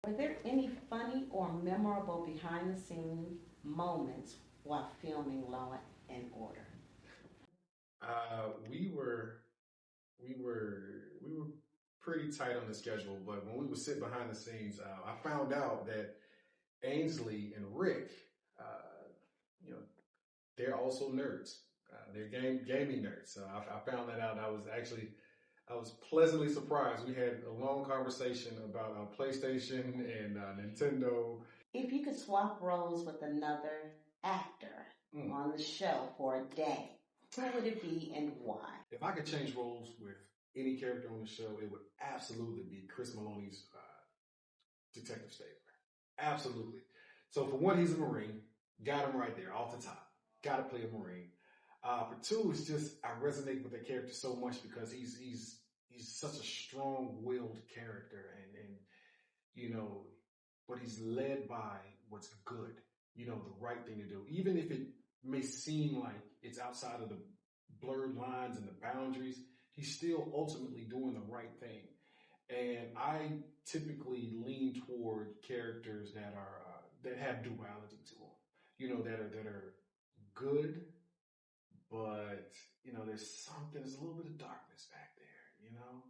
Were there any funny or memorable behind the scenes moments while filming Law and Order? We were we were pretty tight on the schedule, but when we would sit behind the scenes, I found out that Ainsley and Rick, uh, you know, they're also nerds. They're gaming nerds. So I found that out. I was pleasantly surprised. We had a long conversation about PlayStation and Nintendo. If you could swap roles with another actor on the show for a day, who would it be and why? If I could change roles with any character on the show, it would absolutely be Chris Maloney's Detective Stabler. Absolutely. So for one, he's a Marine. Got him right there off the top. Got to play a Marine. For two, it's just I resonate with the character so much because he's such a strong-willed character, and you know, but he's led by what's good. You know, the right thing to do, even if it may seem like it's outside of the blurred lines and the boundaries. He's still ultimately doing the right thing. And I typically lean toward characters that are that have duality to them. You know, that are good, but you know, there's a little bit of darkness back there. You know.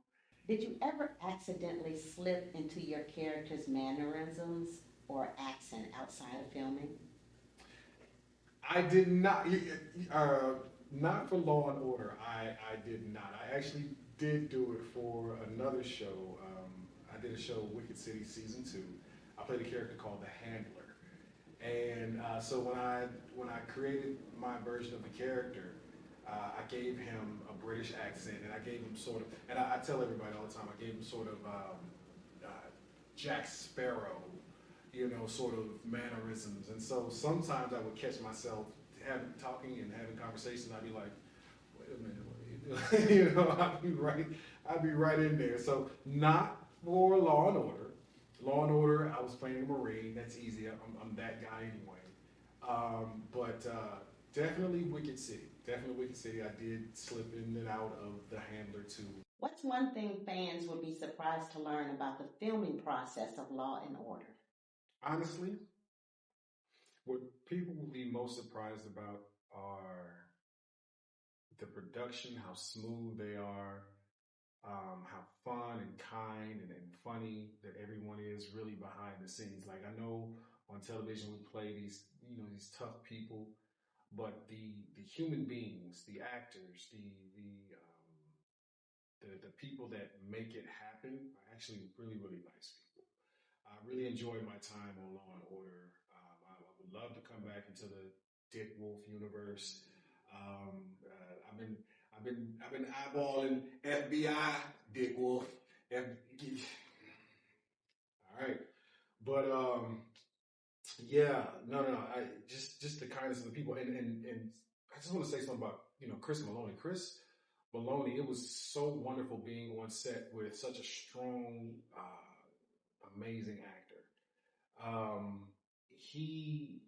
Did you ever accidentally slip into your character's mannerisms or accent outside of filming? I did not. Not for Law and Order. I did not. I actually did do it for another show. I did a show, Wicked City Season 2. I played a character called the Handler. And so when I created my version of the character, I gave him a British accent, and I gave him sort of, and I tell everybody all the time, I gave him sort of Jack Sparrow, you know, sort of mannerisms. And so sometimes I would catch myself talking and having conversations. I'd be like, wait a minute, what are you doing? You know, I'd be right in there. So not for Law and Order. Law and Order, I was playing a Marine. That's easy. I'm that guy anyway. But definitely Wicked City. Definitely Wicked City. I did slip in and out of the Handler too. What's one thing fans would be surprised to learn about the filming process of Law and Order? Honestly, what people will be most surprised about are the production, how smooth they are, how fun and kind and funny that everyone is really behind the scenes. Like I know on television we play these tough people, but the human beings, the actors, the people that make it happen are actually really, really nice people. I really enjoyed my time on Law and Order. I would love to come back into the Dick Wolf universe. I've been eyeballing FBI Dick Wolf. All right, but yeah, no. I just the kindness of the people, and I just want to say something about Chris Maloney. Chris Maloney, it was so wonderful being on set with such a strong, amazing actor. He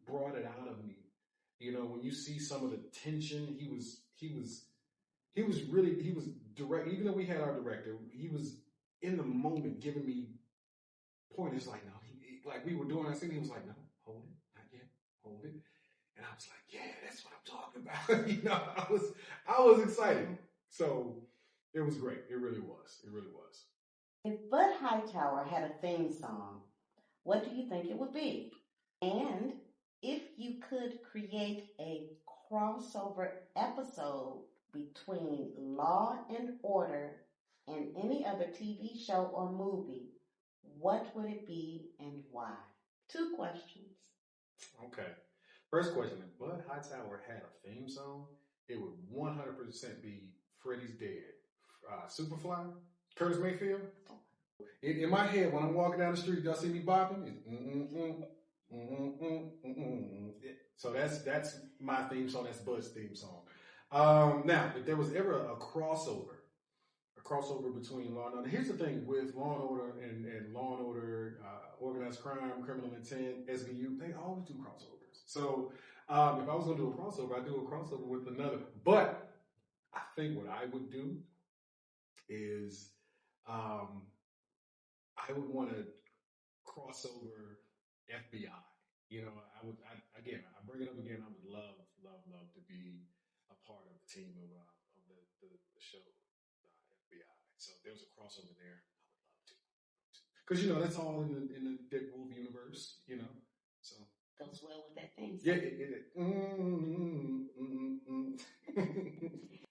brought it out of me. You know, when you see some of the tension, he was direct. Even though we had our director, he was in the moment giving me pointers like, no, like we were doing our scene. He was like, no, hold it, not yet, hold it. And I was like, yeah, that's what I'm talking about. You know, I was excited. So it was great. It really was. It really was. If Bud Hightower had a theme song, what do you think it would be? And if you could create a crossover episode between Law and Order and any other TV show or movie, what would it be and why? 2 questions. Okay. First question, if Bud Hightower had a theme song, it would 100% be Freddy's Dead. Superfly, Curtis Mayfield. In my head, when I'm walking down the street, y'all see me bopping? So that's my theme song. That's Bud's theme song. Now, if there was ever a crossover between Law and Order. Here's the thing with Law and Order and Law and Order, Organized Crime, Criminal Intent, SVU, they always do crossovers. So if I was going to do a crossover, I'd do a crossover with another. But I think what I would do is I would want to cross over FBI. Again, I bring it up again. I would love to be a part of the team of the show, FBI. So if there was a crossover there, I would love to. Because, that's all in the Dick Wolf universe, so. Goes well with that thing. Yeah, it.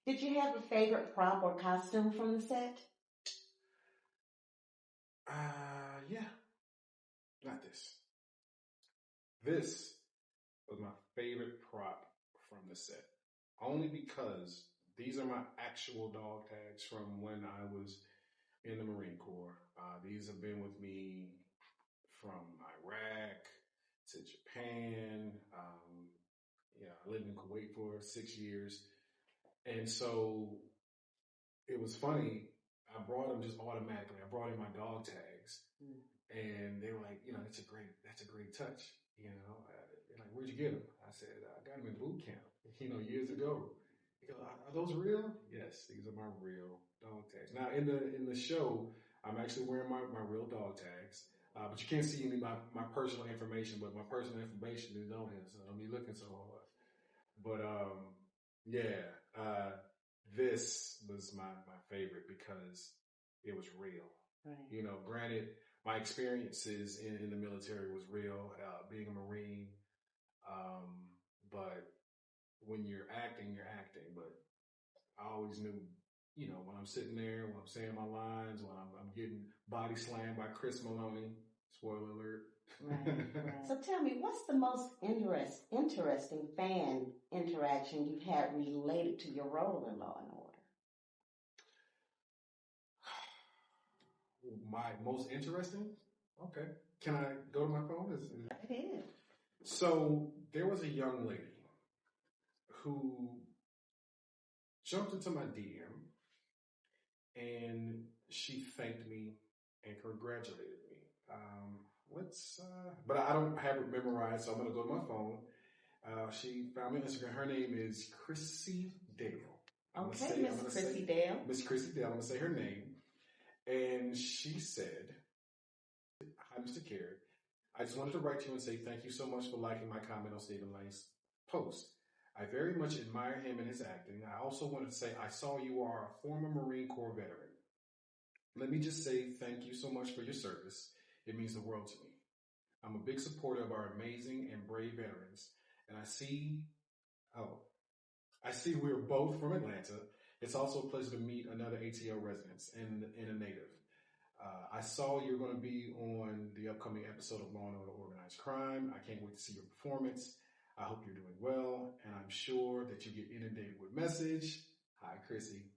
Did you have a favorite prop or costume from the set? Yeah. Not this. This was my favorite prop from the set. Only because these are my actual dog tags from when I was in the Marine Corps. These have been with me from Iraq to Japan. I lived in Kuwait for 6 years. And so it was funny. I brought them just automatically. I brought in my dog tags. And they were like, that's a great touch. They're like, where'd you get them? I said, I got them in boot camp, years ago. He goes, are those real? Yes, these are my real dog tags. Now in the show, I'm actually wearing my real dog tags. But you can't see any of my personal information, but my personal information is on here, so don't be looking so hard. But this was my favorite because it was real. Right. Granted, my experiences in the military was real, being a Marine. But when you're acting, you're acting. But I always knew, when I'm sitting there, when I'm saying my lines, when I'm getting body slammed by Chris Maloney, spoiler alert. Right. So tell me, what's the most interesting fan interaction you've had related to your role in Law and Order? My most interesting? Okay. Can I go to my phone? I did. So there was a young lady who jumped into my DM and she thanked me and congratulated me. But I don't have it memorized, so I'm going to go to my phone. She found me on Instagram. Her name is Chrissy Dale. Okay, Miss Chrissy Dale. Miss Chrissy Dale. I'm going to say her name. And she said, hi, Mr. Kerry. I just wanted to write to you and say thank you so much for liking my comment on Stephen Lang's post. I very much admire him and his acting. I also wanted to say I saw you are a former Marine Corps veteran. Let me just say thank you so much for your service. It means the world to me. I'm a big supporter of our amazing and brave veterans, and I see we're both from Atlanta. It's also a pleasure to meet another ATL resident and a native. I saw you're going to be on the upcoming episode of Law and Order Organized Crime. I can't wait to see your performance. I hope you're doing well, and I'm sure that you get inundated with message. Hi, Chrissy.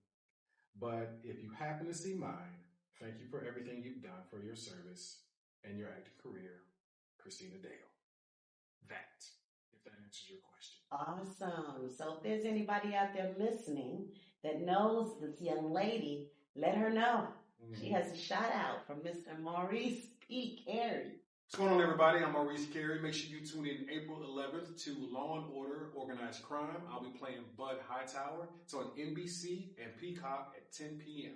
But if you happen to see mine, thank you for everything you've done for your service and your acting career, Christina Dale. If that answers your question. Awesome. So if there's anybody out there listening that knows this young lady, let her know. Mm-hmm. She has a shout out from Mr. Maurice P. Kerry. What's going on, everybody? I'm Maurice Kerry. Make sure you tune in April 11th to Law and Order Organized Crime. I'll be playing Bud Hightower. It's on NBC and Peacock at 10 p.m.